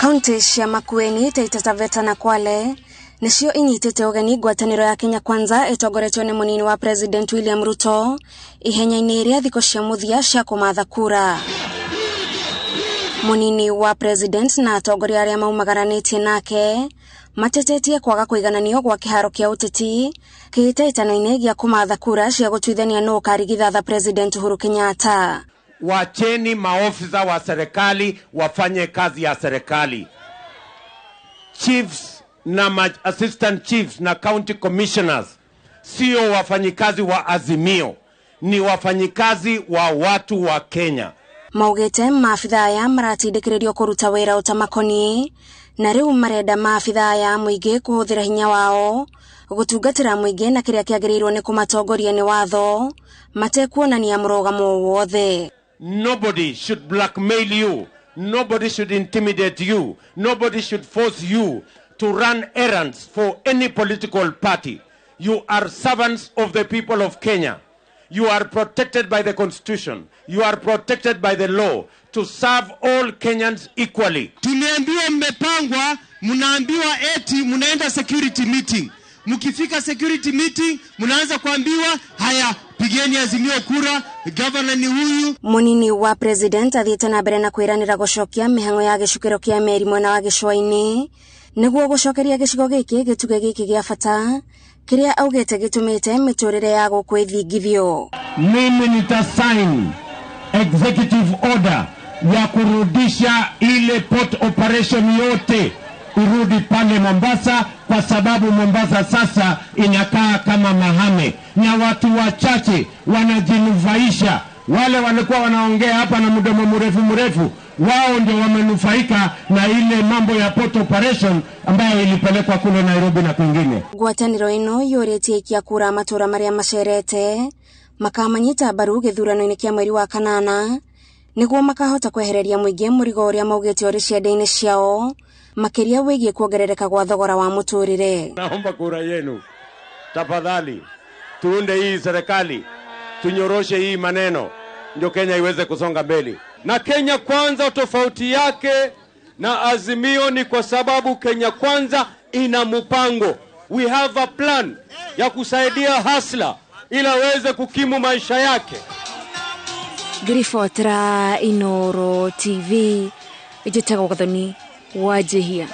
Kaunti cia Makueni, Taita Taveta na Kwale nicio inyitite ugeni ngwataniro ya Kenya Kwanza itongoretio ni munini wa President William Ruto ihenya-ini iria thiko cia muthia cia kũmatha kura. Munini wa President na atongoria aria maumagaranĩtie nake matetetie kwaga kũigananio gwa kiharo kia uteti kiitaitano-ini gia kũmatha kura cia gũtuithania no karigithatha President Uhuru Kenyatta. Wacheni maofisa wa serikali wafanye kazi ya serikali. Chiefs na assistant chiefs na county commissioners sio wafanyikazi wa Azimio, ni wafanyikazi wa watu wa Kenya. Maugete maafitha aya maratindikiririo kuruta wira utamakoni na riu marenda maafitha aya muingi kuhuthira hinya wao gutungatira muingi na kiria kiagiriirwo ni kumatongoria ni watho matekuonania murugamo wothe. Nobody should blackmail you. Nobody should intimidate you. Nobody should force you to run errands for any political party. You are servants of the people of Kenya. You are protected by the Constitution. You are protected by the law to serve all Kenyans equally. Tumeambiwa mmepangwa, mnaambiwa eti mnaenda security meeting. Mkifika security meeting, mnaanza kuambiwa haya pigeni Azimio kura, governor ni huyu. Munini wa President athiete na mbere na kwiranira gucokia mihango ya gicukiro kia meri mwena wa gicua-ini niguo gucokeria gicigo giki gituge giki gia bata kiria augete gitumite miturire ya gukwithingithio. Mimi nitasign executive order ya kurudisha ile port operation yote urudi pale Mombasa, kwa sababu Mombasa sasa inakaa kama mahame na watu wachache wanajinufaisha. Wale walikuwa wanaongea hapa na mdomo mrefu wao ndio wamenufaika na ile mambo ya port operation ambayo ilipelekwa kule Nairobi na kwingine. Ngwataniro ino yoretie kia kura matura maria macerete makamanyita baru githurano-ini kia mweri wa kanana niguo makahota kwehereria muingi murigo uria maugite ori ciende-ini ciao makiria wigie kuongerereka gwa thogora wa muturire. Naomba kura yenu tafadhali, tuunde hii serikali, tunyoroshe hii maneno ndio Kenya iweze kusonga mbele. Na Kenya Kwanza tofauti yake na Azimio ni kwa sababu Kenya Kwanza ina mpango. We have a plan ya kusaidia hasla ili aweze kukimu maisha yake. Grifotra Inoro TV ijitaka Gathoni wajehia.